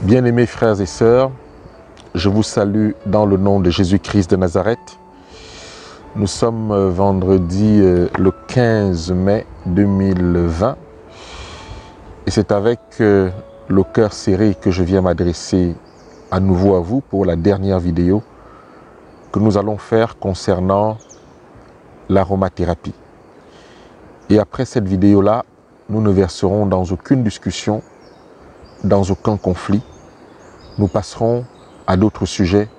Bien-aimés frères et sœurs, je vous salue dans le nom de Jésus-Christ de Nazareth. Nous sommes vendredi le 15 mai 2020 et c'est avec le cœur serré que je viens m'adresser à nouveau à vous pour la dernière vidéo que nous allons faire concernant l'aromathérapie. Et après cette vidéo-là, nous ne verserons dans aucune discussion, dans aucun conflit. Nous passerons à d'autres sujets,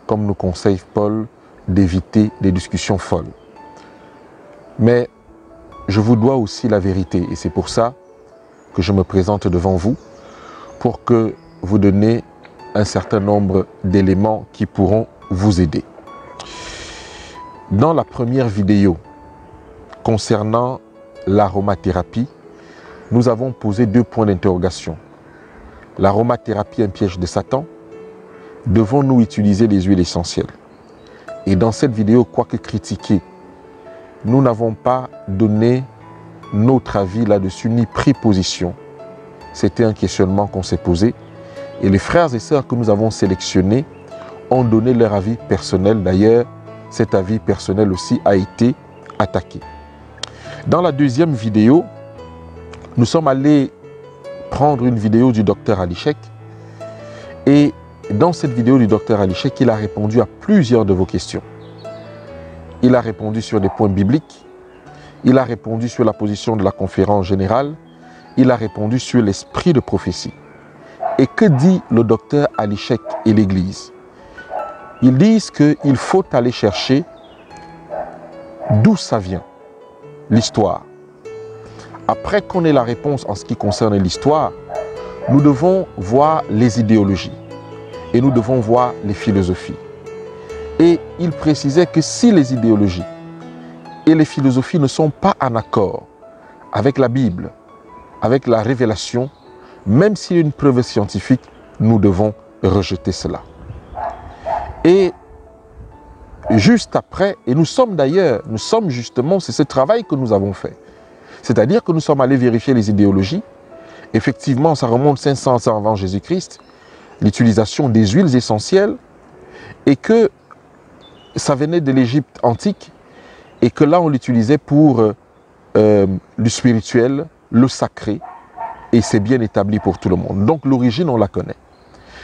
comme nous conseille Paul, d'éviter des discussions folles. Mais je vous dois aussi la vérité, et c'est pour ça que je me présente devant vous, pour que vous donniez un certain nombre d'éléments qui pourront vous aider. Dans la première vidéo concernant l'aromathérapie, nous avons posé 2 points d'interrogation. L'aromathérapie, un piège de Satan? Devons-nous utiliser les huiles essentielles? Et dans cette vidéo, quoique critiquée, nous n'avons pas donné notre avis là-dessus, ni pris position. C'était un questionnement qu'on s'est posé. Et les frères et sœurs que nous avons sélectionnés ont donné leur avis personnel. D'ailleurs, cet avis personnel aussi a été attaqué. Dans la deuxième vidéo, nous sommes allés prendre une vidéo du docteur Alichek. Et dans cette vidéo du docteur Alichek, il a répondu à plusieurs de vos questions. Il a répondu sur des points bibliques. Il a répondu sur la position de la conférence générale. Il a répondu sur l'esprit de prophétie. Et que dit le docteur Alichek et l'Église? Ils disent qu'il faut aller chercher d'où ça vient, l'histoire. Après qu'on ait la réponse en ce qui concerne l'histoire, nous devons voir les idéologies et nous devons voir les philosophies. Et il précisait que si les idéologies et les philosophies ne sont pas en accord avec la Bible, avec la révélation, même s'il y a une preuve scientifique, nous devons rejeter cela. Et juste après, et nous sommes justement, c'est ce travail que nous avons fait. C'est-à-dire que nous sommes allés vérifier les idéologies. Effectivement, ça remonte 500 ans avant Jésus-Christ, l'utilisation des huiles essentielles, et que ça venait de l'Égypte antique, et que là on l'utilisait pour le spirituel, le sacré, et c'est bien établi pour tout le monde. Donc l'origine, on la connaît.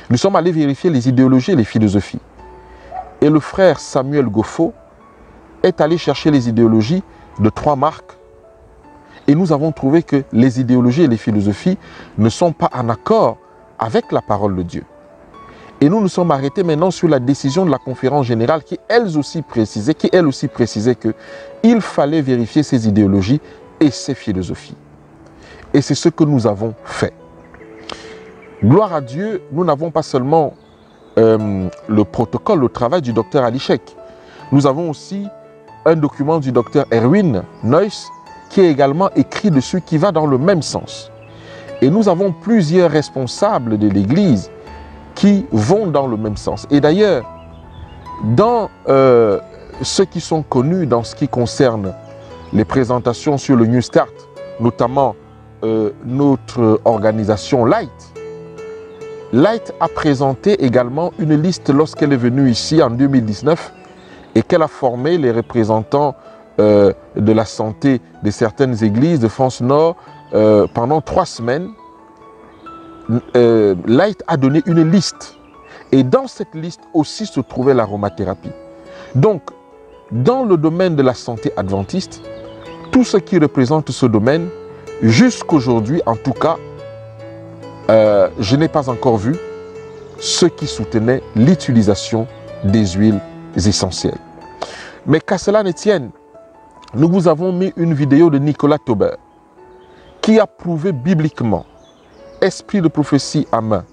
Nous sommes allés vérifier les idéologies et les philosophies. Et le frère Samuel Goffo est allé chercher les idéologies de 3 marques. Et nous avons trouvé que les idéologies et les philosophies ne sont pas en accord avec la parole de Dieu. Et nous nous sommes arrêtés maintenant sur la décision de la conférence générale qui elle aussi précisait qu'il fallait vérifier ces idéologies et ces philosophies. Et c'est ce que nous avons fait. Gloire à Dieu, nous n'avons pas seulement le protocole, le travail du docteur Alichek. Nous avons aussi un document du docteur Erwin Neuss qui est également écrit dessus, qui va dans le même sens. Et nous avons plusieurs responsables de l'Église qui vont dans le même sens. Et d'ailleurs, dans ceux qui sont connus dans ce qui concerne les présentations sur le New Start, notamment notre organisation Light a présenté également une liste lorsqu'elle est venue ici en 2019 et qu'elle a formé les représentants de la santé de certaines églises de France Nord pendant 3 semaines. Light a donné une liste et dans cette liste aussi se trouvait l'aromathérapie. Donc, dans le domaine de la santé adventiste, tout ce qui représente ce domaine, jusqu'aujourd'hui en tout cas, je n'ai pas encore vu ceux qui soutenaient l'utilisation des huiles essentielles. Mais qu'à cela ne tienne, nous vous avons mis une vidéo de Nicolas Tauber qui a prouvé bibliquement, esprit de prophétie à main,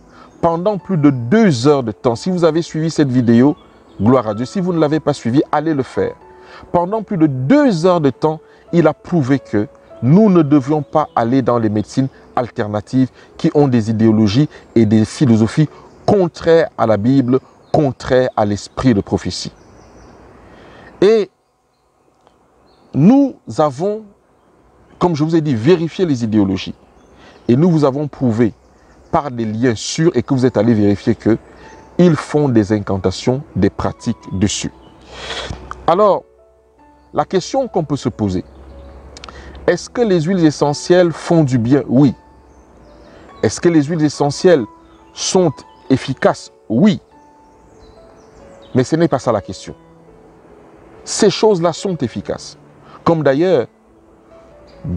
pendant plus de 2 heures de temps. Si vous avez suivi cette vidéo, gloire à Dieu. Si vous ne l'avez pas suivi, allez le faire. Pendant plus de 2 heures de temps, il a prouvé que nous ne devions pas aller dans les médecines alternatives qui ont des idéologies et des philosophies contraires à la Bible, contraires à l'esprit de prophétie. Et nous avons, comme je vous ai dit, vérifié les idéologies. Et nous vous avons prouvé par des liens sûrs et que vous êtes allé vérifier qu'ils font des incantations, des pratiques dessus. Alors, la question qu'on peut se poser, est-ce que les huiles essentielles font du bien? Oui. Est-ce que les huiles essentielles sont efficaces? Oui. Mais ce n'est pas ça la question. Ces choses-là sont efficaces. Comme d'ailleurs,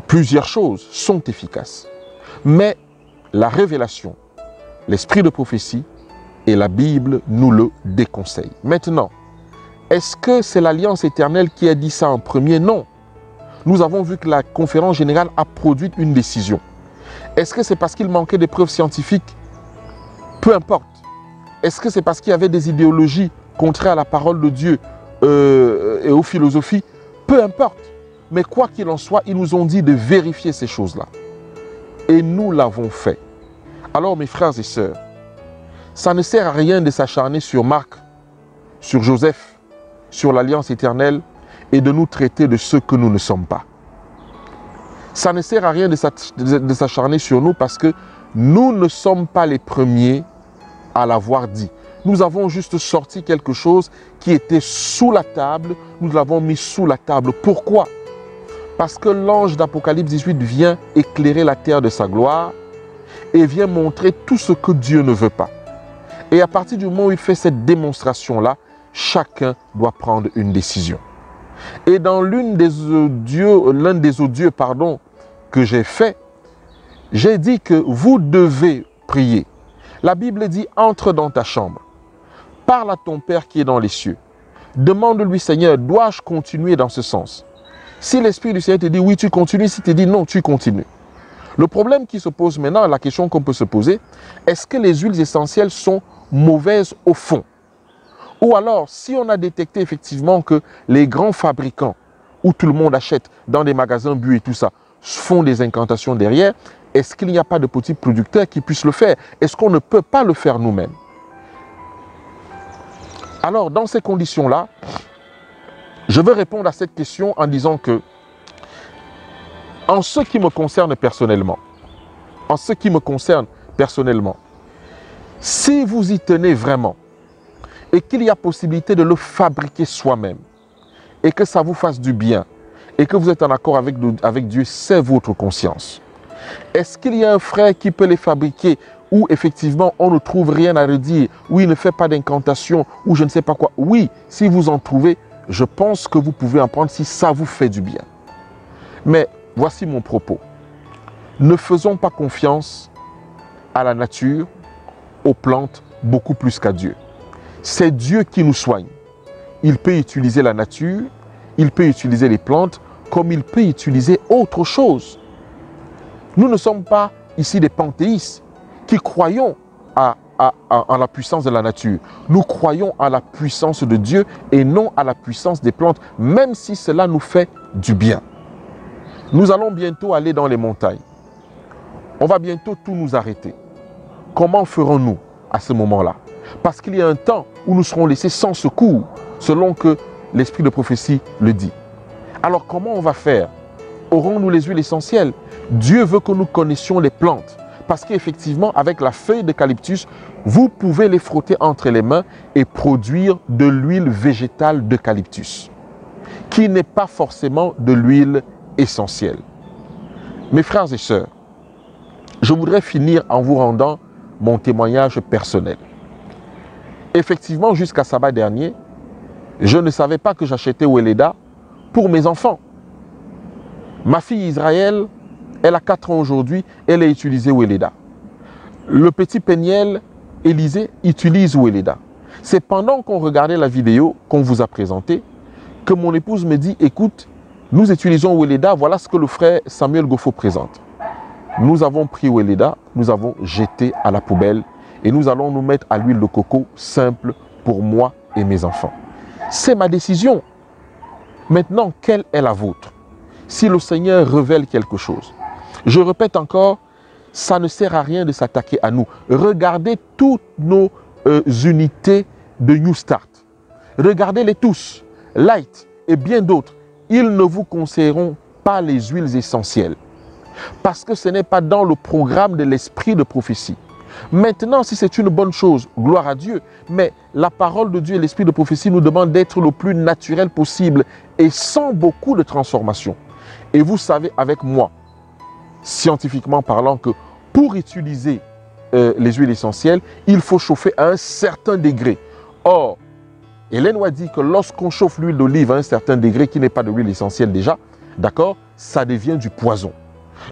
plusieurs choses sont efficaces. Mais la révélation, l'esprit de prophétie et la Bible nous le déconseillent. Maintenant, est-ce que c'est l'Alliance éternelle qui a dit ça en premier? Non. Nous avons vu que la conférence générale a produit une décision. Est-ce que c'est parce qu'il manquait des preuves scientifiques? Peu importe. Est-ce que c'est parce qu'il y avait des idéologies contraires à la parole de Dieu et aux philosophies? Peu importe. Mais quoi qu'il en soit, ils nous ont dit de vérifier ces choses-là. Et nous l'avons fait. Alors mes frères et sœurs, ça ne sert à rien de s'acharner sur Marc, sur Joseph, sur l'Alliance éternelle et de nous traiter de ce que nous ne sommes pas. Ça ne sert à rien de s'acharner sur nous parce que nous ne sommes pas les premiers à l'avoir dit. Nous avons juste sorti quelque chose qui était sous la table, nous l'avons mis sous la table. Pourquoi? Parce que l'ange d'Apocalypse 18 vient éclairer la terre de sa gloire et vient montrer tout ce que Dieu ne veut pas. Et à partir du moment où il fait cette démonstration-là, chacun doit prendre une décision. Et dans l'un des audios que j'ai fait, j'ai dit que vous devez prier. La Bible dit, entre dans ta chambre, parle à ton Père qui est dans les cieux. Demande-lui, Seigneur, dois-je continuer dans ce sens? Si l'Esprit du Seigneur te dit oui, tu continues. Si te dit non, tu continues. Le problème qui se pose maintenant, la question qu'on peut se poser, est-ce que les huiles essentielles sont mauvaises au fond? Ou alors, si on a détecté effectivement que les grands fabricants, où tout le monde achète dans des magasins bio et tout ça, font des incantations derrière, est-ce qu'il n'y a pas de petits producteurs qui puissent le faire? Est-ce qu'on ne peut pas le faire nous-mêmes? Alors, dans ces conditions-là, je veux répondre à cette question en disant que, en ce qui me concerne personnellement, si vous y tenez vraiment et qu'il y a possibilité de le fabriquer soi-même et que ça vous fasse du bien et que vous êtes en accord avec Dieu, c'est votre conscience. Est-ce qu'il y a un frère qui peut les fabriquer où effectivement on ne trouve rien à redire, où il ne fait pas d'incantation, ou je ne sais pas quoi? Oui, si vous en trouvez, je pense que vous pouvez en prendre si ça vous fait du bien. Mais voici mon propos. Ne faisons pas confiance à la nature, aux plantes, beaucoup plus qu'à Dieu. C'est Dieu qui nous soigne. Il peut utiliser la nature, il peut utiliser les plantes, comme il peut utiliser autre chose. Nous ne sommes pas ici des panthéistes qui croyons en la puissance de la nature. Nous croyons à la puissance de Dieu et non à la puissance des plantes, même si cela nous fait du bien. Nous allons bientôt aller dans les montagnes. On va bientôt tout nous arrêter. Comment ferons-nous à ce moment-là? Parce qu'il y a un temps où nous serons laissés sans secours, selon que l'esprit de prophétie le dit. Alors comment on va faire? Aurons-nous les huiles essentielles? Dieu veut que nous connaissions les plantes. Parce qu'effectivement, avec la feuille d'eucalyptus, vous pouvez les frotter entre les mains et produire de l'huile végétale d'eucalyptus, qui n'est pas forcément de l'huile essentielle. Mes frères et sœurs, je voudrais finir en vous rendant mon témoignage personnel. Effectivement, jusqu'à sabbat dernier, je ne savais pas que j'achetais Weleda pour mes enfants. Ma fille Israël, elle a 4 ans aujourd'hui, elle a utilisé Weleda. Le petit Péniel, Élisée, utilise Weleda. C'est pendant qu'on regardait la vidéo qu'on vous a présentée que mon épouse me dit, écoute, nous utilisons Weleda, voilà ce que le frère Samuel Goffo présente. Nous avons pris Weleda, nous avons jeté à la poubelle et nous allons nous mettre à l'huile de coco simple pour moi et mes enfants. C'est ma décision. Maintenant, quelle est la vôtre? Si le Seigneur révèle quelque chose, je répète encore, ça ne sert à rien de s'attaquer à nous. Regardez toutes nos unités de New Start. Regardez-les tous, Light et bien d'autres. Ils ne vous conseilleront pas les huiles essentielles. Parce que ce n'est pas dans le programme de l'esprit de prophétie. Maintenant, si c'est une bonne chose, gloire à Dieu. Mais la parole de Dieu et l'esprit de prophétie nous demandent d'être le plus naturel possible et sans beaucoup de transformation. Et vous savez avec moi, scientifiquement parlant, que pour utiliser les huiles essentielles, il faut chauffer à un certain degré. Or, Hélène White dit que lorsqu'on chauffe l'huile d'olive à un certain degré, qui n'est pas de l'huile essentielle déjà, d'accord, ça devient du poison.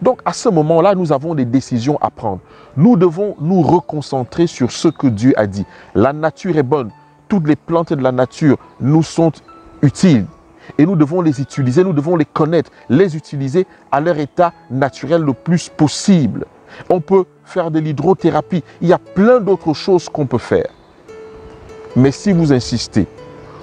Donc à ce moment-là, nous avons des décisions à prendre. Nous devons nous reconcentrer sur ce que Dieu a dit. La nature est bonne. Toutes les plantes de la nature nous sont utiles. Et nous devons les utiliser, nous devons les connaître, les utiliser à leur état naturel le plus possible. On peut faire de l'hydrothérapie. Il y a plein d'autres choses qu'on peut faire. Mais si vous insistez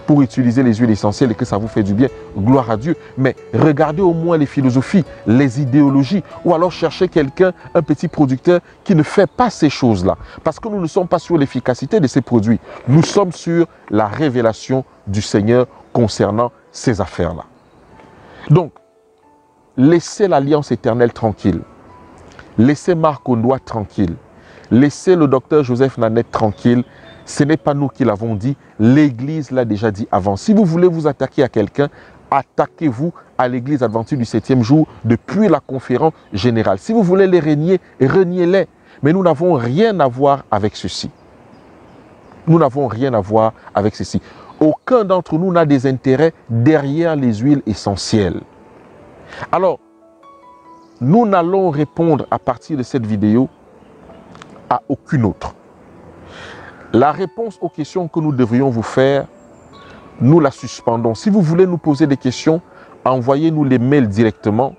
pour utiliser les huiles essentielles et que ça vous fait du bien, gloire à Dieu. Mais regardez au moins les philosophies, les idéologies, ou alors cherchez quelqu'un, un petit producteur qui ne fait pas ces choses-là. Parce que nous ne sommes pas sur l'efficacité de ces produits. Nous sommes sur la révélation du Seigneur concernant ces affaires-là. Donc, laissez l'Alliance éternelle tranquille. Laissez Marc Ondoa tranquille. Laissez le docteur Joseph Nanette tranquille. Ce n'est pas nous qui l'avons dit, l'Église l'a déjà dit avant. Si vous voulez vous attaquer à quelqu'un, attaquez-vous à l'Église adventiste du 7e jour depuis la conférence générale. Si vous voulez les renier, reniez-les. Mais nous n'avons rien à voir avec ceci. Nous n'avons rien à voir avec ceci. Aucun d'entre nous n'a des intérêts derrière les huiles essentielles. Alors, nous n'allons répondre à partir de cette vidéo à aucune autre. La réponse aux questions que nous devrions vous faire, nous la suspendons. Si vous voulez nous poser des questions, envoyez-nous les mails directement.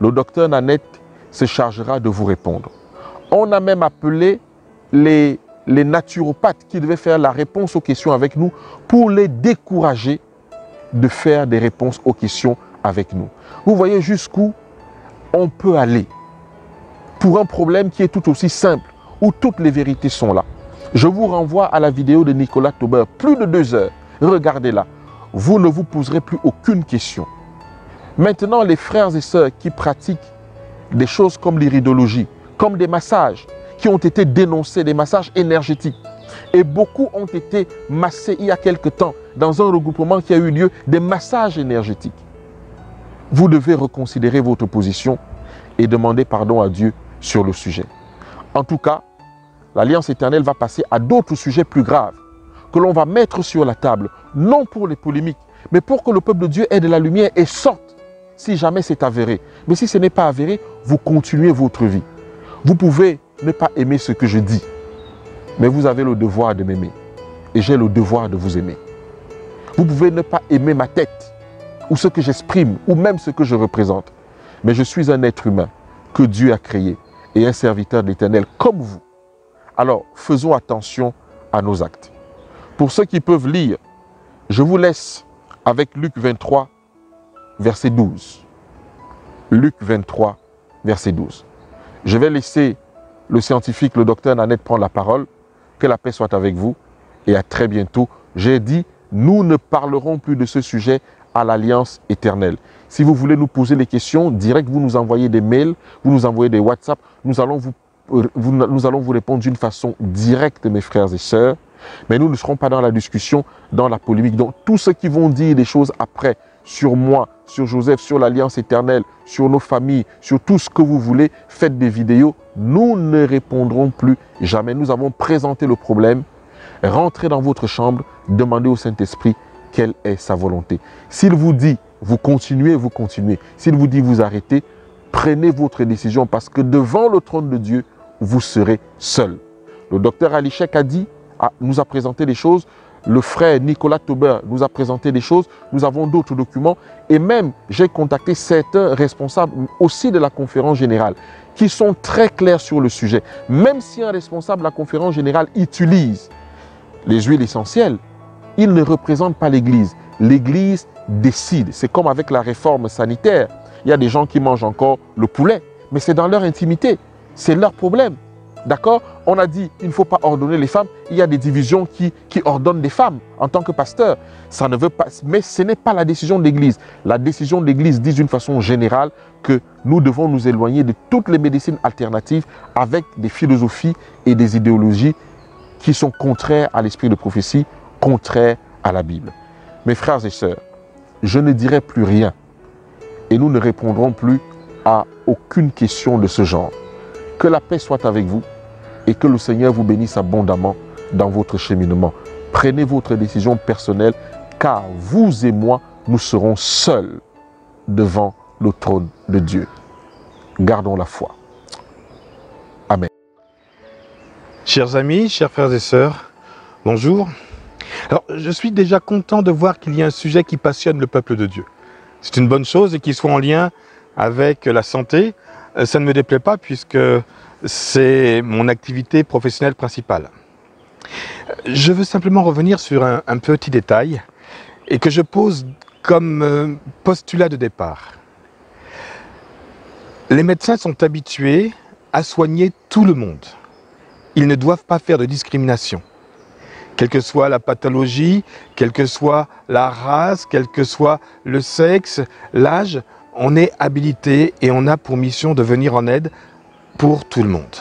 Le docteur Nanette se chargera de vous répondre. On a même appelé les naturopathes qui devaient faire la réponse aux questions avec nous pour les décourager de faire des réponses aux questions avec nous. Vous voyez jusqu'où on peut aller pour un problème qui est tout aussi simple, où toutes les vérités sont là. Je vous renvoie à la vidéo de Nicolas Tauber, plus de 2 heures. Regardez-la. Vous ne vous poserez plus aucune question. Maintenant, les frères et sœurs qui pratiquent des choses comme l'iridologie, comme des massages, qui ont été dénoncés, des massages énergétiques, et beaucoup ont été massés il y a quelque temps dans un regroupement qui a eu lieu, des massages énergétiques. Vous devez reconsidérer votre position et demander pardon à Dieu sur le sujet. En tout cas, l'Alliance éternelle va passer à d'autres sujets plus graves que l'on va mettre sur la table, non pour les polémiques, mais pour que le peuple de Dieu ait de la lumière et sorte, si jamais c'est avéré. Mais si ce n'est pas avéré, vous continuez votre vie. Vous pouvez ne pas aimer ce que je dis, mais vous avez le devoir de m'aimer. Et j'ai le devoir de vous aimer. Vous pouvez ne pas aimer ma tête, ou ce que j'exprime, ou même ce que je représente. Mais je suis un être humain que Dieu a créé et un serviteur de l'Éternel comme vous. Alors, faisons attention à nos actes. Pour ceux qui peuvent lire, je vous laisse avec Luc 23, verset 12. Luc 23, verset 12. Je vais laisser le scientifique, le docteur Nanette, prendre la parole. Que la paix soit avec vous et à très bientôt. J'ai dit, nous ne parlerons plus de ce sujet à l'Alliance éternelle. Si vous voulez nous poser des questions, direct, vous nous envoyez des mails, vous nous envoyez des WhatsApp, nous allons vous répondre d'une façon directe, mes frères et sœurs. Mais nous ne serons pas dans la discussion, dans la polémique. Donc, tous ceux qui vont dire des choses après, sur moi, sur Joseph, sur l'Alliance éternelle, sur nos familles, sur tout ce que vous voulez, faites des vidéos. Nous ne répondrons plus jamais. Nous avons présenté le problème. Rentrez dans votre chambre, demandez au Saint-Esprit quelle est sa volonté. S'il vous dit, vous continuez, vous continuez. S'il vous dit, vous arrêtez, prenez votre décision parce que devant le trône de Dieu, vous serez seul. Le docteur Ali Sheikh a dit, nous a présenté des choses. Le frère Nicolas Tauber nous a présenté des choses. Nous avons d'autres documents. Et même, j'ai contacté certains responsables aussi de la conférence générale qui sont très clairs sur le sujet. Même si un responsable de la conférence générale utilise les huiles essentielles, il ne représente pas l'Église. L'Église décide. C'est comme avec la réforme sanitaire. Il y a des gens qui mangent encore le poulet, mais c'est dans leur intimité. C'est leur problème. D'accord? On a dit il ne faut pas ordonner les femmes. Il y a des divisions qui ordonnent des femmes en tant que pasteur. Ça ne veut pas, mais ce n'est pas la décision de l'Église. La décision de l'Église dit d'une façon générale que nous devons nous éloigner de toutes les médecines alternatives avec des philosophies et des idéologies qui sont contraires à l'esprit de prophétie, contraires à la Bible. Mes frères et sœurs, je ne dirai plus rien et nous ne répondrons plus à aucune question de ce genre. Que la paix soit avec vous et que le Seigneur vous bénisse abondamment dans votre cheminement. Prenez votre décision personnelle car vous et moi, nous serons seuls devant le trône de Dieu. Gardons la foi. Amen. Chers amis, chers frères et sœurs, bonjour. Alors, je suis déjà content de voir qu'il y a un sujet qui passionne le peuple de Dieu. C'est une bonne chose et qu'il soit en lien avec la santé. Ça ne me déplaît pas puisque c'est mon activité professionnelle principale. Je veux simplement revenir sur un petit détail et que je pose comme postulat de départ. Les médecins sont habitués à soigner tout le monde. Ils ne doivent pas faire de discrimination. Quelle que soit la pathologie, quelle que soit la race, quel que soit le sexe, l'âge, on est habilité et on a pour mission de venir en aide pour tout le monde.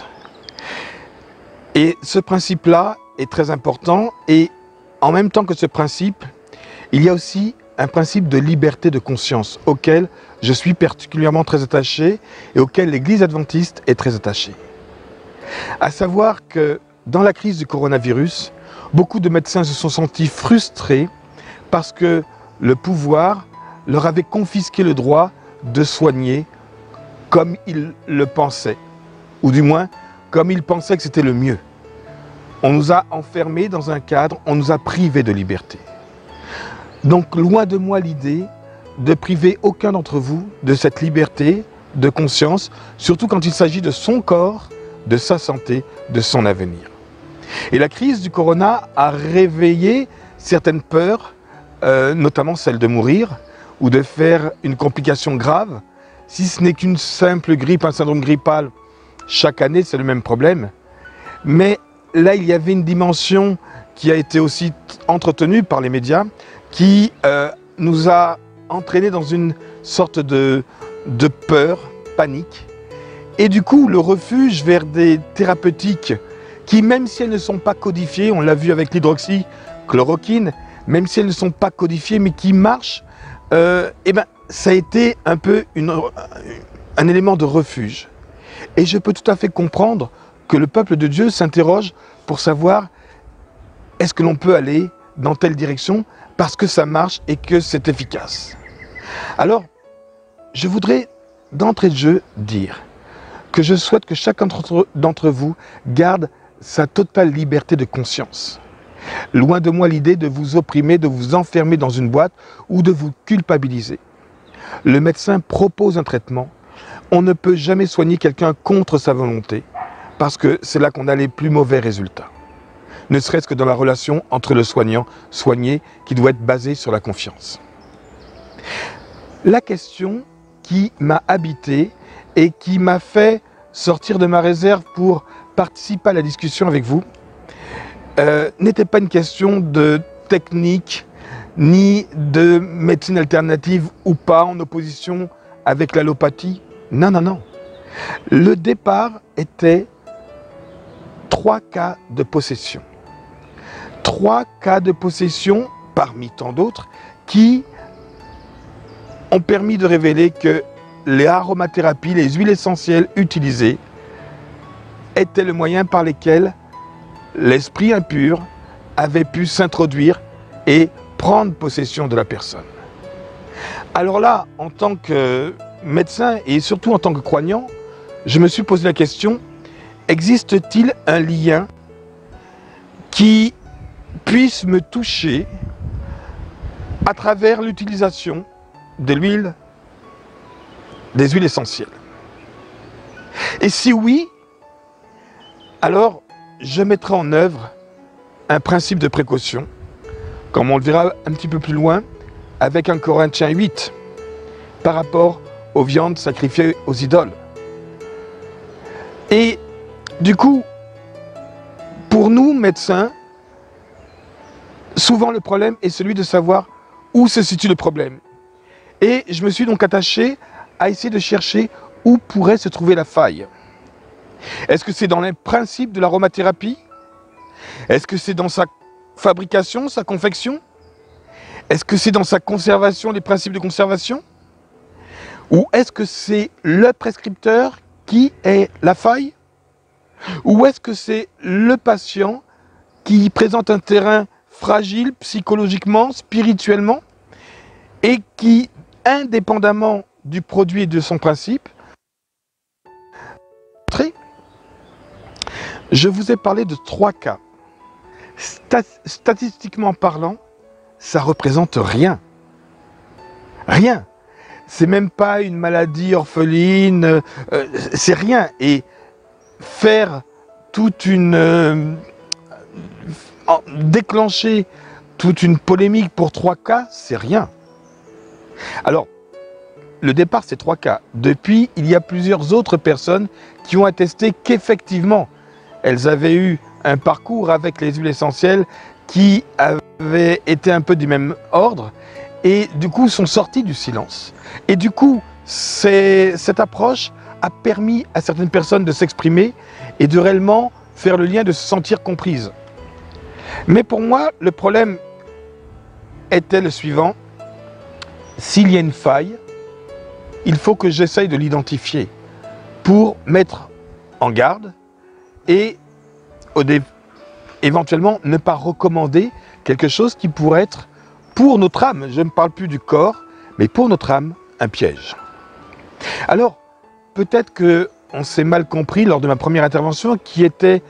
Et ce principe-là est très important et en même temps que ce principe, il y a aussi un principe de liberté de conscience auquel je suis particulièrement très attaché et auquel l'Église adventiste est très attachée. À savoir que dans la crise du coronavirus, beaucoup de médecins se sont sentis frustrés parce que le pouvoir leur avait confisqué le droit de soigner comme ils le pensaient, ou du moins comme ils pensaient que c'était le mieux. On nous a enfermés dans un cadre, on nous a privés de liberté. Donc loin de moi l'idée de priver aucun d'entre vous de cette liberté de conscience, surtout quand il s'agit de son corps, de sa santé, de son avenir. Et la crise du corona a réveillé certaines peurs, notamment celle de mourir ou de faire une complication grave. Si ce n'est qu'une simple grippe, un syndrome grippal, chaque année c'est le même problème. Mais là il y avait une dimension qui a été aussi entretenue par les médias, qui nous a entraînés dans une sorte de peur, panique. Et du coup, le refuge vers des thérapeutiques qui, même si elles ne sont pas codifiées, on l'a vu avec l'hydroxychloroquine, même si elles ne sont pas codifiées, mais qui marchent, ça a été un peu un élément de refuge. Et je peux tout à fait comprendre que le peuple de Dieu s'interroge pour savoir est-ce que l'on peut aller dans telle direction parce que ça marche et que c'est efficace. Alors, je voudrais d'entrée de jeu dire que je souhaite que chacun d'entre vous garde sa totale liberté de conscience. Loin de moi l'idée de vous opprimer, de vous enfermer dans une boîte ou de vous culpabiliser. Le médecin propose un traitement. On ne peut jamais soigner quelqu'un contre sa volonté parce que c'est là qu'on a les plus mauvais résultats. Ne serait-ce que dans la relation entre le soigné qui doit être basée sur la confiance. La question qui m'a habité et qui m'a fait sortir de ma réserve pour participer à la discussion avec vous n'était pas une question de technique ni de médecine alternative ou pas en opposition avec l'allopathie. Non, non, non. Le départ était 3 cas de possession. 3 cas de possession, parmi tant d'autres, qui ont permis de révéler que les aromathérapies, les huiles essentielles utilisées étaient le moyen par lequel l'esprit impur avait pu s'introduire et prendre possession de la personne. Alors là, en tant que médecin et surtout en tant que croyant, je me suis posé la question, existe-t-il un lien qui puisse me toucher à travers l'utilisation de l'huile, des huiles essentielles? Et si oui, alors je mettrai en œuvre un principe de précaution, comme on le verra un petit peu plus loin, avec 1 Corinthiens 8, par rapport aux viandes sacrifiées aux idoles. Et du coup, pour nous, médecins, souvent le problème est celui de savoir où se situe le problème. Et je me suis donc attaché à essayer de chercher où pourrait se trouver la faille. Est-ce que c'est dans les principes de l'aromathérapie? Est-ce que c'est dans sa fabrication, sa confection? Est-ce que c'est dans sa conservation, les principes de conservation? Ou est-ce que c'est le prescripteur qui est la faille? Ou est-ce que c'est le patient qui présente un terrain fragile psychologiquement, spirituellement, et qui, indépendamment du produit et de son principe, je vous ai parlé de 3 cas. Statistiquement parlant, ça représente rien. Rien. C'est même pas une maladie orpheline, c'est rien. Et faire toute une... déclencher toute une polémique pour 3 cas, c'est rien. Alors, le départ, c'est 3 cas. Depuis, il y a plusieurs autres personnes qui ont attesté qu'effectivement, elles avaient eu un parcours avec les huiles essentielles qui avaient été un peu du même ordre et du coup sont sorties du silence. Et du coup, cette approche a permis à certaines personnes de s'exprimer et de réellement faire le lien, de se sentir comprises. Mais pour moi, le problème était le suivant. S'il y a une faille, il faut que j'essaye de l'identifier pour mettre en garde et éventuellement ne pas recommander quelque chose qui pourrait être pour notre âme, je ne parle plus du corps, mais pour notre âme, un piège. Alors, peut-être qu'on s'est mal compris lors de ma première intervention qui était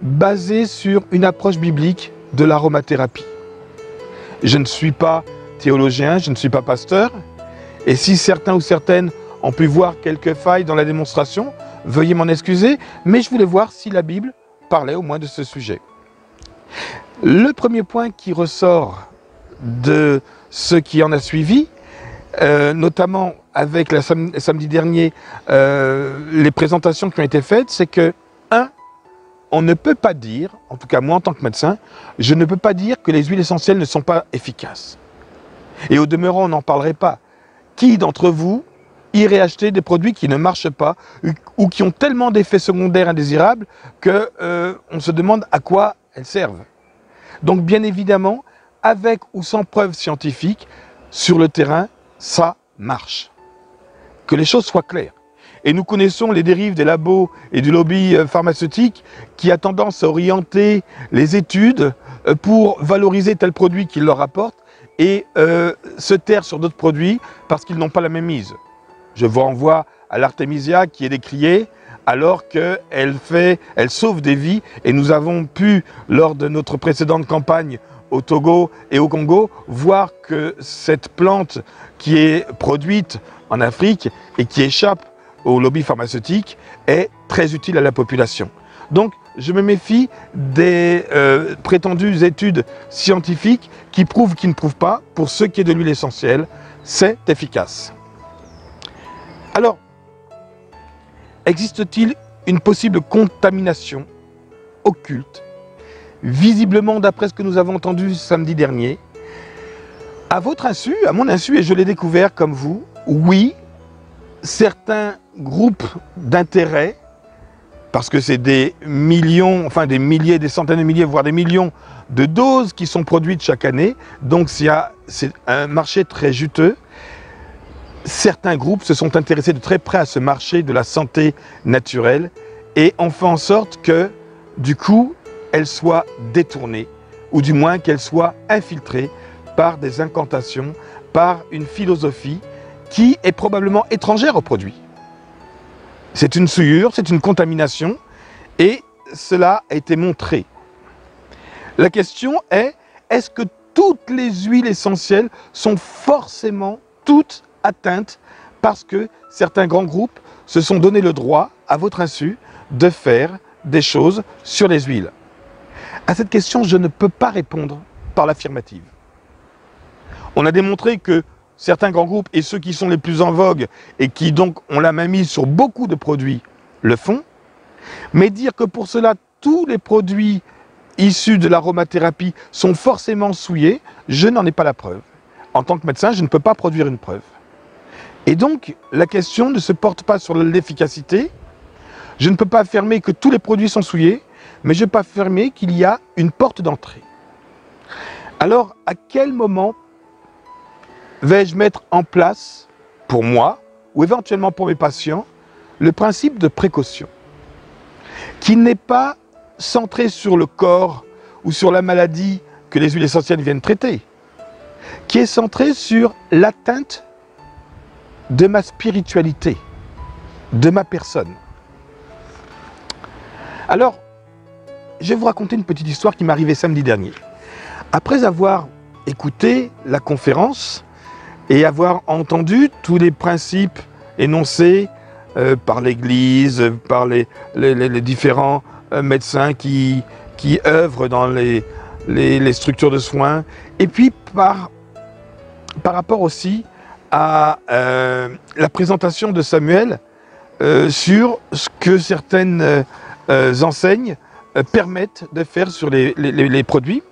basée sur une approche biblique de l'aromathérapie. Je ne suis pas théologien, je ne suis pas pasteur, et si certains ou certaines ont pu voir quelques failles dans la démonstration, veuillez m'en excuser, mais je voulais voir si la Bible parlait au moins de ce sujet. Le premier point qui ressort de ce qui en a suivi, notamment avec samedi dernier, les présentations qui ont été faites, c'est que, on ne peut pas dire, en tout cas moi en tant que médecin, je ne peux pas dire que les huiles essentielles ne sont pas efficaces. Et au demeurant, on n'en parlerait pas. Qui d'entre vous irait acheter des produits qui ne marchent pas ou qui ont tellement d'effets secondaires indésirables qu'on se demande à quoi elles servent? Donc bien évidemment, avec ou sans preuve scientifique, sur le terrain, ça marche. Que les choses soient claires. Et nous connaissons les dérives des labos et du lobby pharmaceutique qui a tendance à orienter les études pour valoriser tel produit qu'ils leur apportent et se taire sur d'autres produits parce qu'ils n'ont pas la même mise. Je vous renvoie à l'Artemisia qui est décriée alors qu'elle sauve des vies et nous avons pu, lors de notre précédente campagne au Togo et au Congo, voir que cette plante qui est produite en Afrique et qui échappe au lobby pharmaceutique est très utile à la population. Donc, je me méfie des prétendues études scientifiques qui prouvent, qui ne prouvent pas. Pour ce qui est de l'huile essentielle, c'est efficace. Alors, existe-t-il une possible contamination occulte, visiblement d'après ce que nous avons entendu samedi dernier? À votre insu, à mon insu, et je l'ai découvert comme vous, oui, certains groupes d'intérêt, parce que c'est des millions, enfin des milliers, des centaines de milliers, voire des millions de doses qui sont produites chaque année, donc c'est un marché très juteux. Certains groupes se sont intéressés de très près à ce marché de la santé naturelle et ont fait en sorte que, du coup, elle soit détournée, ou du moins qu'elle soit infiltrée par des incantations, par une philosophie qui est probablement étrangère au produit. C'est une souillure, c'est une contamination, et cela a été montré. La question est, est-ce que toutes les huiles essentielles sont forcément toutes atteintes parce que certains grands groupes se sont donné le droit, à votre insu, de faire des choses sur les huiles? À cette question, je ne peux pas répondre par l'affirmative. On a démontré que certains grands groupes et ceux qui sont les plus en vogue et qui donc ont la main mise sur beaucoup de produits le font, mais dire que pour cela tous les produits issus de l'aromathérapie sont forcément souillés, je n'en ai pas la preuve. En tant que médecin, je ne peux pas produire une preuve. Et donc, la question ne se porte pas sur l'efficacité. Je ne peux pas affirmer que tous les produits sont souillés, mais je peux affirmer qu'il y a une porte d'entrée. Alors, à quel moment vais-je mettre en place, pour moi, ou éventuellement pour mes patients, le principe de précaution, qui n'est pas centré sur le corps ou sur la maladie que les huiles essentielles viennent traiter, qui est centré sur l'atteinte de ma spiritualité, de ma personne. Alors, je vais vous raconter une petite histoire qui m'est arrivée samedi dernier. Après avoir écouté la conférence et avoir entendu tous les principes énoncés par l'Église, par les différents médecins qui œuvrent dans les structures de soins, et puis par rapport aussi à la présentation de Samuel sur ce que certaines enseignes permettent de faire sur les produits.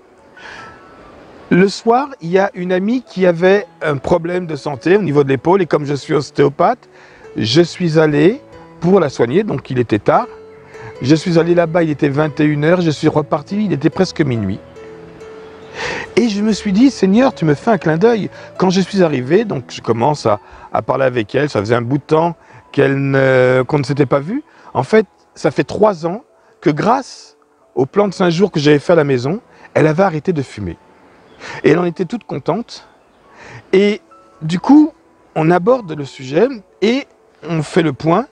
Le soir, il y a une amie qui avait un problème de santé au niveau de l'épaule, et comme je suis ostéopathe, je suis allé pour la soigner, donc il était tard. Je suis allé là-bas, il était 21 h, je suis reparti, il était presque minuit. Et je me suis dit, Seigneur, tu me fais un clin d'œil. Quand je suis arrivé, donc je commence à parler avec elle, ça faisait un bout de temps qu'on ne s'était pas vu. En fait, ça fait 3 ans que grâce au plan de 5 jours que j'avais fait à la maison, elle avait arrêté de fumer. Et elle en était toute contente. Et du coup, on aborde le sujet et on fait le point.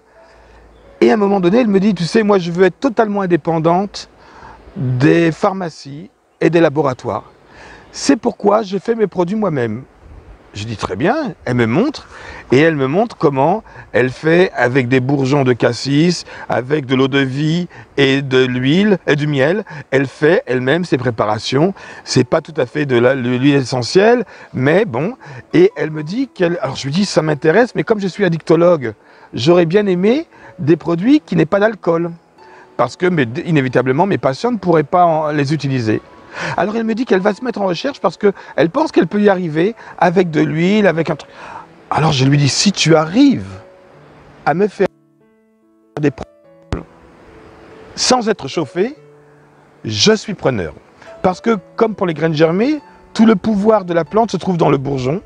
Et à un moment donné, elle me dit, tu sais, moi je veux être totalement indépendante des pharmacies et des laboratoires. C'est pourquoi je fais mes produits moi-même. Je dis très bien, elle me montre, et elle me montre comment elle fait avec des bourgeons de cassis, avec de l'eau de vie et de l'huile et du miel. Elle fait elle-même ses préparations. C'est pas tout à fait de l'huile essentielle, mais bon. Et elle me dit qu'elle... Alors je lui dis, ça m'intéresse, mais comme je suis addictologue, j'aurais bien aimé des produits qui n'aient pas d'alcool. Parce que inévitablement, mes patients ne pourraient pas les utiliser. Alors elle me dit qu'elle va se mettre en recherche parce qu'elle pense qu'elle peut y arriver avec de l'huile, avec un truc. Alors je lui dis, si tu arrives à me faire des produits sans être chauffé, je suis preneur. Parce que comme pour les graines germées, tout le pouvoir de la plante se trouve dans le bourgeon.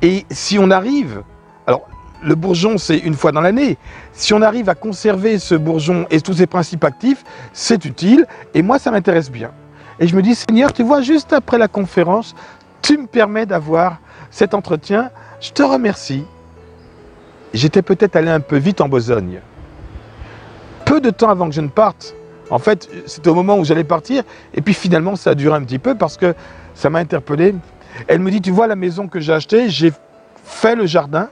Et si on arrive, alors le bourgeon c'est une fois dans l'année, si on arrive à conserver ce bourgeon et tous ses principes actifs, c'est utile et moi ça m'intéresse bien. Et je me dis, Seigneur, tu vois, juste après la conférence, tu me permets d'avoir cet entretien. Je te remercie. J'étais peut-être allé un peu vite en besogne. Peu de temps avant que je ne parte, en fait, c'était au moment où j'allais partir, et puis finalement, ça a duré un petit peu parce que ça m'a interpellé. Elle me dit, tu vois, la maison que j'ai achetée, j'ai fait le jardin,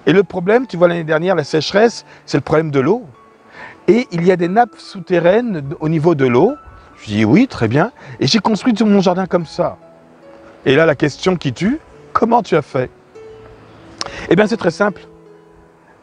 et le problème, tu vois, l'année dernière, la sécheresse, c'est le problème de l'eau. Et il y a des nappes souterraines au niveau de l'eau. Je dis oui, très bien. Et j'ai construit tout mon jardin comme ça. Et là, la question qui tue, comment tu as fait? Eh bien, c'est très simple.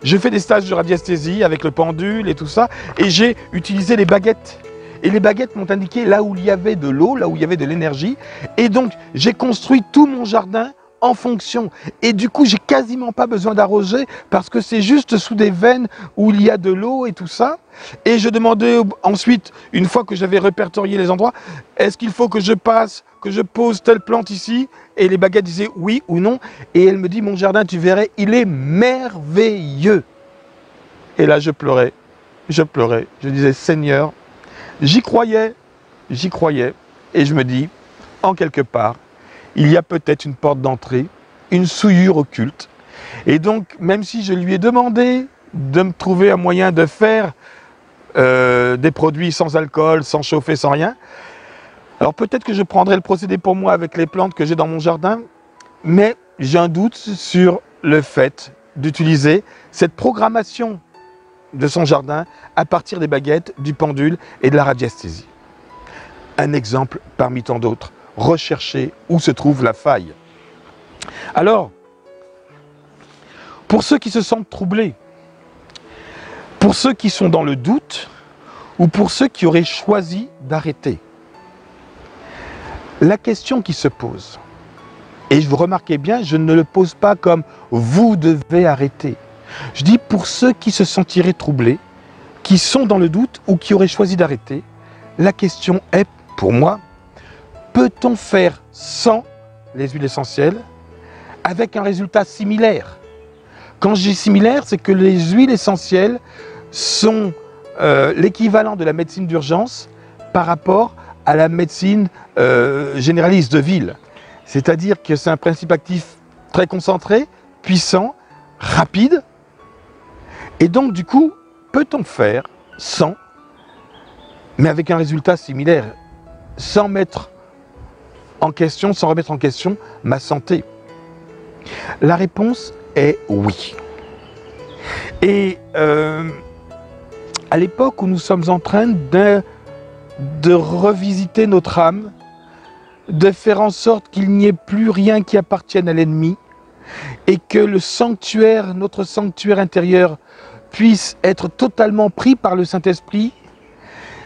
Je fais des stages de radiesthésie avec le pendule et tout ça. Et j'ai utilisé les baguettes. Et les baguettes m'ont indiqué là où il y avait de l'eau, là où il y avait de l'énergie. Et donc, j'ai construit tout mon jardin en fonction. Et du coup, j'ai quasiment pas besoin d'arroser parce que c'est juste sous des veines où il y a de l'eau et tout ça. Et je demandais ensuite, une fois que j'avais répertorié les endroits, est-ce qu'il faut que je pose telle plante ici? Et les baguettes disaient oui ou non. Et elle me dit, mon jardin, tu verrais, il est merveilleux. Et là, je pleurais. Je pleurais. Je disais, Seigneur, j'y croyais. Et je me dis, en quelque part, il y a peut-être une porte d'entrée, une souillure occulte. Et donc, même si je lui ai demandé de me trouver un moyen de faire des produits sans alcool, sans chauffer, sans rien, alors peut-être que je prendrai le procédé pour moi avec les plantes que j'ai dans mon jardin, mais j'ai un doute sur le fait d'utiliser cette programmation de son jardin à partir des baguettes, du pendule et de la radiesthésie. Un exemple parmi tant d'autres. Rechercher où se trouve la faille. Alors, pour ceux qui se sentent troublés, pour ceux qui sont dans le doute, ou pour ceux qui auraient choisi d'arrêter, La question qui se pose, et vous remarquez bien, je ne le pose pas comme « vous devez arrêter ». Je dis pour ceux qui se sentiraient troublés, qui sont dans le doute ou qui auraient choisi d'arrêter, la question est, pour moi, peut-on faire sans les huiles essentielles avec un résultat similaire? Quand je dis similaire, c'est que les huiles essentielles sont l'équivalent de la médecine d'urgence par rapport à la médecine généraliste de ville. C'est-à-dire que c'est un principe actif très concentré, puissant, rapide. Et donc, du coup, peut-on faire sans, mais avec un résultat similaire, sans remettre en question ma santé? La réponse est oui. Et à l'époque où nous sommes en train de revisiter notre âme, de faire en sorte qu'il n'y ait plus rien qui appartienne à l'ennemi et que le sanctuaire, notre sanctuaire intérieur, puisse être totalement pris par le Saint-Esprit,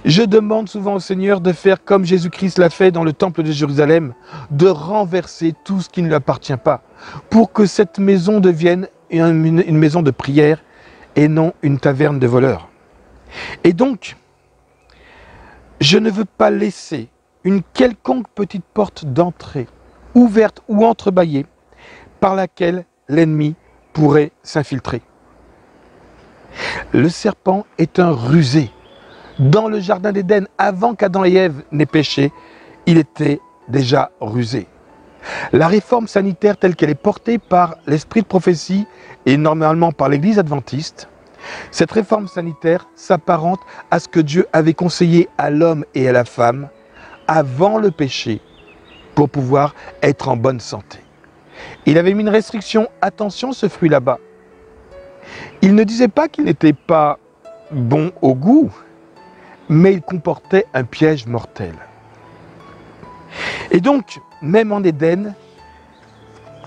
je demande souvent au Seigneur de faire comme Jésus-Christ l'a fait dans le temple de Jérusalem, de renverser tout ce qui ne lui appartient pas, pour que cette maison devienne une maison de prière et non une taverne de voleurs. Et donc, je ne veux pas laisser une quelconque petite porte d'entrée, ouverte ou entrebâillée, par laquelle l'ennemi pourrait s'infiltrer. Le serpent est un rusé. Dans le jardin d'Éden, avant qu'Adam et Ève n'aient péché, il était déjà rusé. La réforme sanitaire telle qu'elle est portée par l'esprit de prophétie et normalement par l'Église adventiste, cette réforme sanitaire s'apparente à ce que Dieu avait conseillé à l'homme et à la femme avant le péché pour pouvoir être en bonne santé. Il avait mis une restriction, attention ce fruit là-bas. Il ne disait pas qu'il n'était pas bon au goût, mais il comportait un piège mortel. Et donc, même en Éden,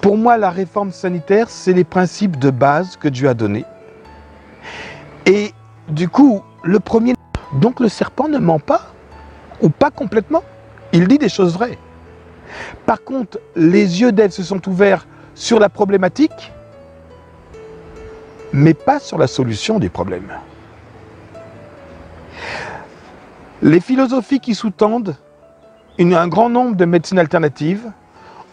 pour moi la réforme sanitaire, c'est les principes de base que Dieu a donnés. Et du coup, le premier, donc le serpent ne ment pas, ou pas complètement, il dit des choses vraies. Par contre, les yeux d'Ève se sont ouverts sur la problématique, mais pas sur la solution des problèmes. Les philosophies qui sous-tendent un grand nombre de médecines alternatives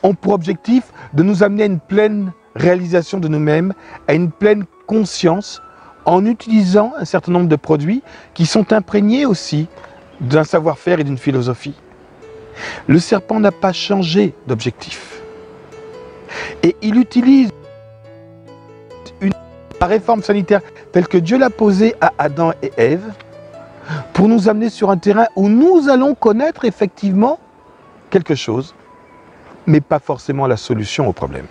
ont pour objectif de nous amener à une pleine réalisation de nous-mêmes, à une pleine conscience, en utilisant un certain nombre de produits qui sont imprégnés aussi d'un savoir-faire et d'une philosophie. Le serpent n'a pas changé d'objectif. Et il utilise la réforme sanitaire telle que Dieu l'a posée à Adam et Ève pour nous amener sur un terrain où nous allons connaître effectivement quelque chose, mais pas forcément la solution au problème.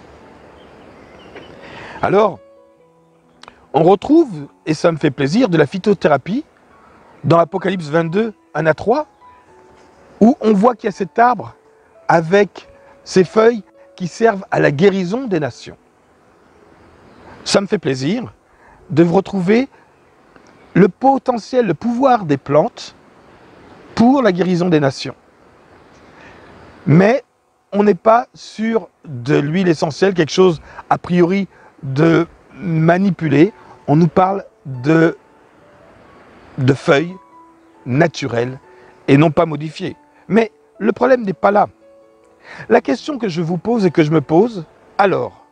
Alors, on retrouve, et ça me fait plaisir, de la phytothérapie dans Apocalypse 22, 1-3, où on voit qu'il y a cet arbre avec ses feuilles qui servent à la guérison des nations. Ça me fait plaisir de retrouver le potentiel, le pouvoir des plantes pour la guérison des nations. Mais on n'est pas sur de l'huile essentielle, quelque chose a priori de manipulé. On nous parle de feuilles naturelles et non pas modifiées. Mais le problème n'est pas là. La question que je vous pose et que je me pose, alors,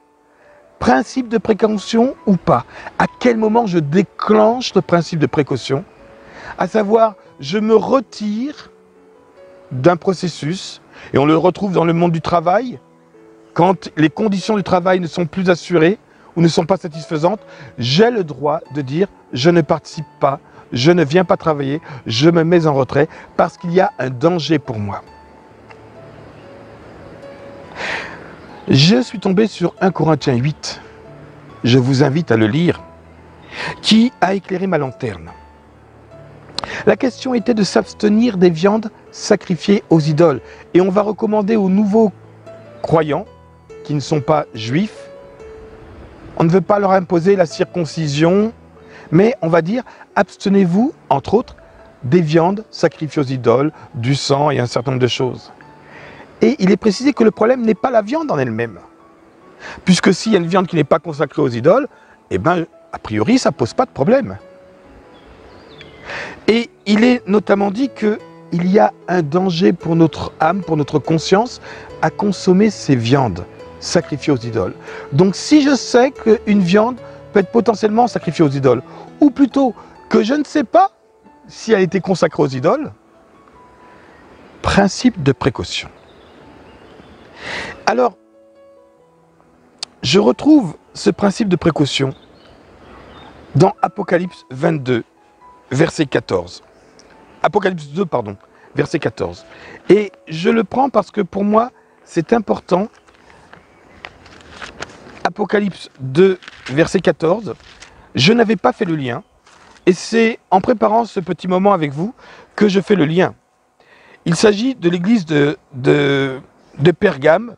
principe de précaution ou pas? À quel moment je déclenche le principe de précaution? À savoir, je me retire d'un processus, et on le retrouve dans le monde du travail, quand les conditions du travail ne sont plus assurées ou ne sont pas satisfaisantes, j'ai le droit de dire je ne participe pas, je ne viens pas travailler, je me mets en retrait parce qu'il y a un danger pour moi. Je suis tombé sur 1 Corinthiens 8, je vous invite à le lire, qui a éclairé ma lanterne. La question était de s'abstenir des viandes sacrifiées aux idoles. Et on va recommander aux nouveaux croyants, qui ne sont pas juifs, on ne veut pas leur imposer la circoncision, mais on va dire, abstenez-vous, entre autres, des viandes sacrifiées aux idoles, du sang et un certain nombre de choses. Et il est précisé que le problème n'est pas la viande en elle-même. Puisque s'il y a une viande qui n'est pas consacrée aux idoles, eh bien, a priori, ça ne pose pas de problème. Et il est notamment dit qu'il y a un danger pour notre âme, pour notre conscience, à consommer ces viandes sacrifiées aux idoles. Donc si je sais qu'une viande peut être potentiellement sacrifiée aux idoles, ou plutôt que je ne sais pas si elle a été consacrée aux idoles, principe de précaution. Alors, je retrouve ce principe de précaution dans Apocalypse 22, verset 14. Apocalypse 2, pardon, verset 14. Et je le prends parce que pour moi, c'est important. Apocalypse 2, verset 14. Je n'avais pas fait le lien. Et c'est en préparant ce petit moment avec vous que je fais le lien. Il s'agit de l'église de Pergame.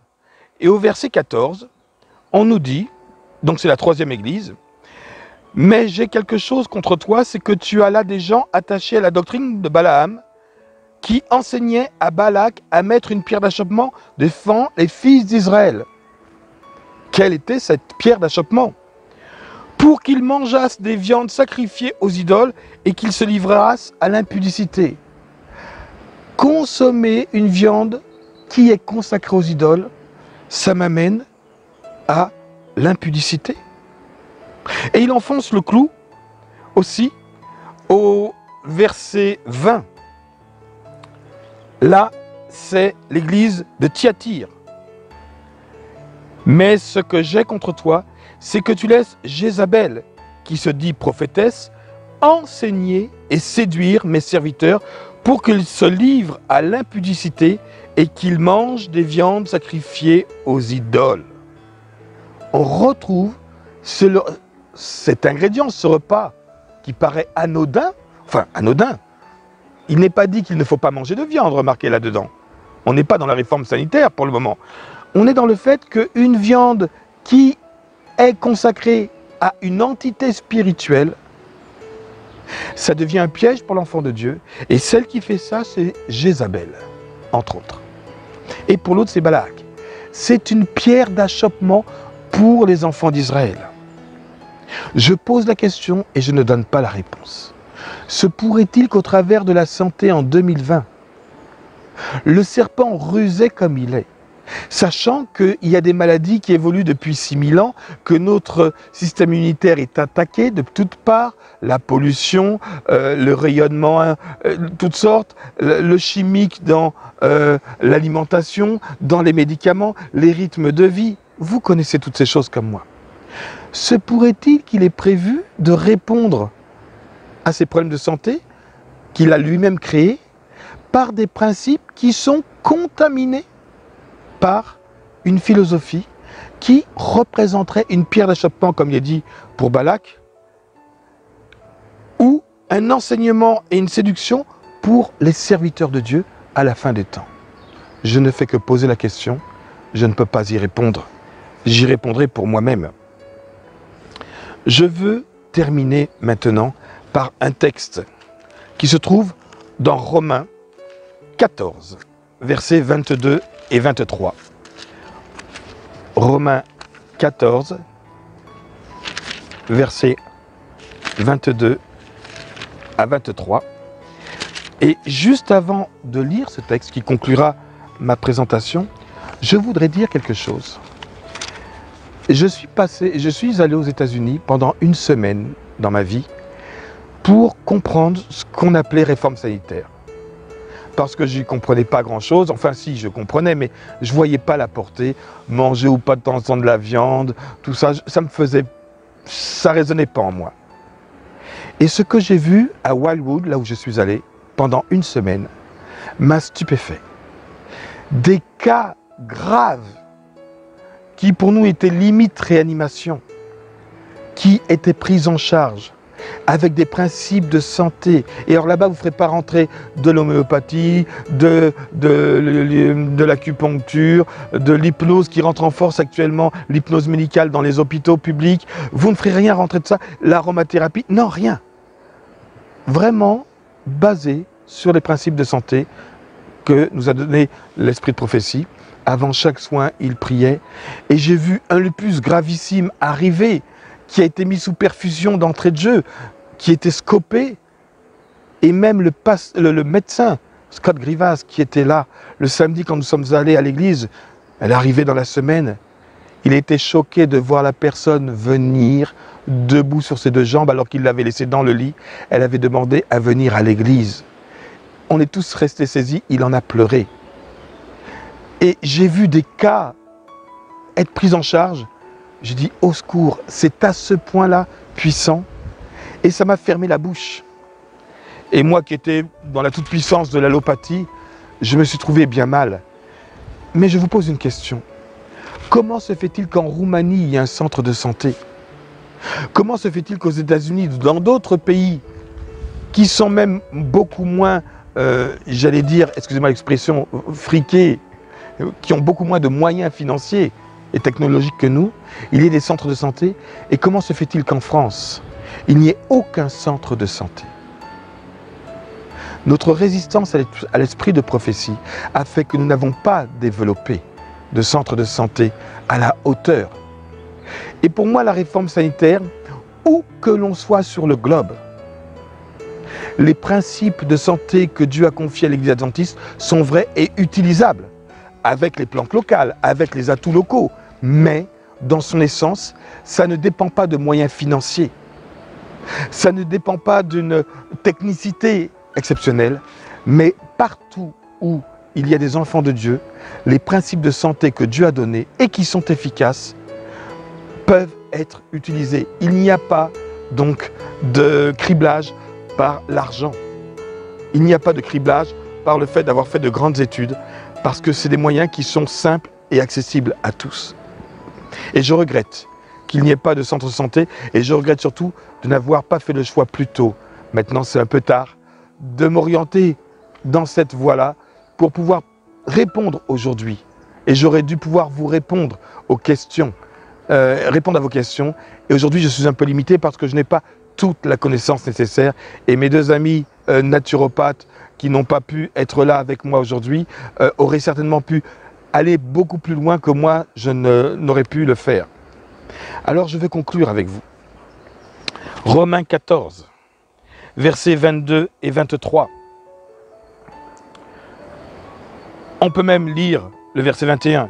Et au verset 14, on nous dit, donc c'est la troisième église, « Mais j'ai quelque chose contre toi, c'est que tu as là des gens attachés à la doctrine de Balaam, qui enseignaient à Balak à mettre une pierre d'achoppement devant les fils d'Israël. » Quelle était cette pierre d'achoppement? Pour qu'ils mangeassent des viandes sacrifiées aux idoles et qu'ils se livrassent à l'impudicité. Consommer une viande qui est consacrée aux idoles, ça m'amène à l'impudicité. Et il enfonce le clou aussi au verset 20. Là, c'est l'église de Thyatire. Mais ce que j'ai contre toi, c'est que tu laisses Jézabel, qui se dit prophétesse, enseigner et séduire mes serviteurs pour qu'ils se livrent à l'impudicité et qu'ils mangent des viandes sacrifiées aux idoles. On retrouve cet ingrédient, ce repas qui paraît anodin, enfin anodin. Il n'est pas dit qu'il ne faut pas manger de viande, remarquez là-dedans. On n'est pas dans la réforme sanitaire pour le moment. On est dans le fait qu'une viande qui est consacrée à une entité spirituelle, ça devient un piège pour l'enfant de Dieu. Et celle qui fait ça, c'est Jézabel, entre autres. Et pour l'autre, c'est Balak. C'est une pierre d'achoppement pour les enfants d'Israël. Je pose la question et je ne donne pas la réponse. Se pourrait-il qu'au travers de la santé en 2020, le serpent rusé comme il est, sachant qu'il y a des maladies qui évoluent depuis 6000 ans, que notre système immunitaire est attaqué de toutes parts, la pollution, le rayonnement, toutes sortes, le chimique dans l'alimentation, dans les médicaments, les rythmes de vie. Vous connaissez toutes ces choses comme moi. Se pourrait-il qu'il ait prévu de répondre à ces problèmes de santé qu'il a lui-même créés par des principes qui sont contaminés par une philosophie qui représenterait une pierre d'achoppement, comme il est dit pour Balak, ou un enseignement et une séduction pour les serviteurs de Dieu à la fin des temps? Je ne fais que poser la question, je ne peux pas y répondre. J'y répondrai pour moi-même. Je veux terminer maintenant par un texte qui se trouve dans Romains 14, versets 22 et 23. Romains 14, versets 22 à 23. Et juste avant de lire ce texte qui conclura ma présentation, je voudrais dire quelque chose. Je suis allé aux États-Unis pendant une semaine dans ma vie pour comprendre ce qu'on appelait réforme sanitaire. Parce que je n'y comprenais pas grand-chose, enfin si, je comprenais, mais je ne voyais pas la portée, manger ou pas de temps en temps de la viande, tout ça, ça résonnait pas en moi. Et ce que j'ai vu à Wildwood, là où je suis allé, pendant une semaine, m'a stupéfait. Des cas graves qui pour nous étaient limite réanimation, qui étaient pris en charge avec des principes de santé. Et alors là-bas, vous ne ferez pas rentrer de l'homéopathie, de l'acupuncture, de l'hypnose qui rentre en force actuellement, l'hypnose médicale dans les hôpitaux publics. Vous ne ferez rien rentrer de ça. L'aromathérapie, non, rien. Vraiment basé sur les principes de santé que nous a donné l'esprit de prophétie. Avant chaque soin, il priait. Et j'ai vu un lupus gravissime arriver, qui a été mis sous perfusion d'entrée de jeu, qui était scopé. Et même le médecin, Scott Grivas, qui était là le samedi quand nous sommes allés à l'église, elle arrivait dans la semaine. Il était choqué de voir la personne venir debout sur ses deux jambes alors qu'il l'avait laissée dans le lit. Elle avait demandé à venir à l'église. On est tous restés saisis, il en a pleuré. Et j'ai vu des cas être pris en charge. J'ai dit au secours, c'est à ce point-là puissant. Et ça m'a fermé la bouche. Et moi qui étais dans la toute-puissance de l'allopathie, je me suis trouvé bien mal. Mais je vous pose une question. Comment se fait-il qu'en Roumanie, il y ait un centre de santé? Comment se fait-il qu'aux États-Unis, dans d'autres pays, qui sont même beaucoup moins, j'allais dire, excusez-moi l'expression, friqués, qui ont beaucoup moins de moyens financiers et technologiques que nous, il y ait des centres de santé? Et comment se fait-il qu'en France, il n'y ait aucun centre de santé? Notre résistance à l'esprit de prophétie a fait que nous n'avons pas développé de centre de santé à la hauteur. Et pour moi, la réforme sanitaire, où que l'on soit sur le globe, les principes de santé que Dieu a confiés à l'Église adventiste sont vrais et utilisables, avec les plantes locales, avec les atouts locaux. Mais, dans son essence, ça ne dépend pas de moyens financiers. Ça ne dépend pas d'une technicité exceptionnelle, mais partout où il y a des enfants de Dieu, les principes de santé que Dieu a donnés et qui sont efficaces peuvent être utilisés. Il n'y a pas donc de criblage par l'argent. Il n'y a pas de criblage par le fait d'avoir fait de grandes études, parce que c'est des moyens qui sont simples et accessibles à tous. Et je regrette qu'il n'y ait pas de centre de santé, et je regrette surtout de n'avoir pas fait le choix plus tôt. Maintenant, c'est un peu tard, de m'orienter dans cette voie-là pour pouvoir répondre aujourd'hui. Et j'aurais dû pouvoir vous répondre aux questions, répondre à vos questions. Et aujourd'hui, je suis un peu limité parce que je n'ai pas toute la connaissance nécessaire. Et mes deux amis naturopathes qui n'ont pas pu être là avec moi aujourd'hui auraient certainement pu aller beaucoup plus loin que moi, je n'aurais pu le faire. Alors, je vais conclure avec vous. Romains 14. Versets 22 et 23. On peut même lire le verset 21.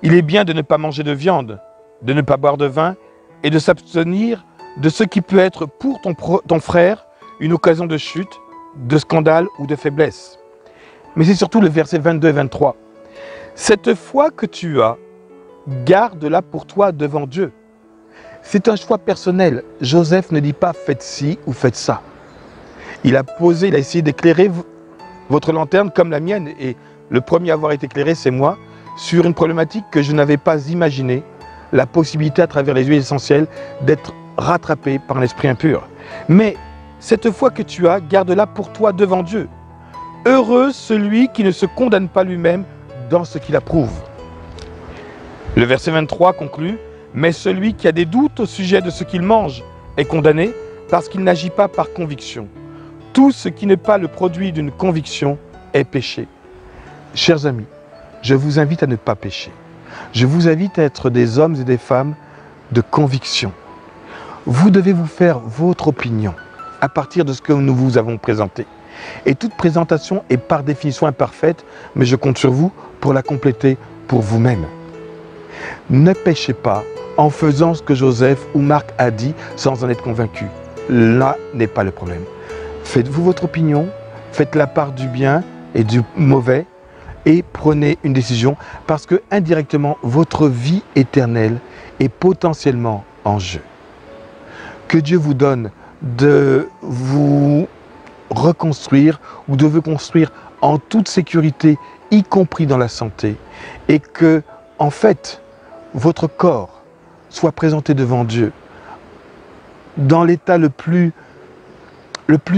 Il est bien de ne pas manger de viande, de ne pas boire de vin et de s'abstenir de ce qui peut être pour ton frère une occasion de chute, de scandale ou de faiblesse. Mais c'est surtout le verset 22 et 23. Cette foi que tu as, garde-la pour toi devant Dieu. C'est un choix personnel. Joseph ne dit pas faites ci ou faites ça. Il a essayé d'éclairer votre lanterne comme la mienne, et le premier à avoir été éclairé, c'est moi, sur une problématique que je n'avais pas imaginée, la possibilité à travers les huiles essentielles d'être rattrapé par un esprit impur. Mais cette foi que tu as, garde-la pour toi devant Dieu. Heureux celui qui ne se condamne pas lui-même dans ce qu'il approuve. Le verset 23 conclut, mais celui qui a des doutes au sujet de ce qu'il mange est condamné parce qu'il n'agit pas par conviction. Tout ce qui n'est pas le produit d'une conviction est péché. Chers amis, je vous invite à ne pas pécher. Je vous invite à être des hommes et des femmes de conviction. Vous devez vous faire votre opinion à partir de ce que nous vous avons présenté. Et toute présentation est par définition imparfaite, mais je compte sur vous pour la compléter pour vous-même. Ne péchez pas en faisant ce que Joseph ou Marc a dit sans en être convaincu. Là n'est pas le problème. Faites-vous votre opinion, faites la part du bien et du mauvais et prenez une décision parce que indirectement, votre vie éternelle est potentiellement en jeu. Que Dieu vous donne de vous reconstruire ou de vous construire en toute sécurité, y compris dans la santé, et que, en fait, votre corps soit présenté devant Dieu dans l'état le plus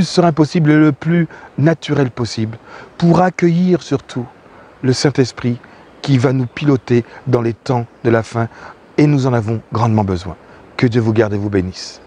serein possible et le plus naturel possible, pour accueillir surtout le Saint-Esprit qui va nous piloter dans les temps de la fin, et nous en avons grandement besoin. Que Dieu vous garde et vous bénisse.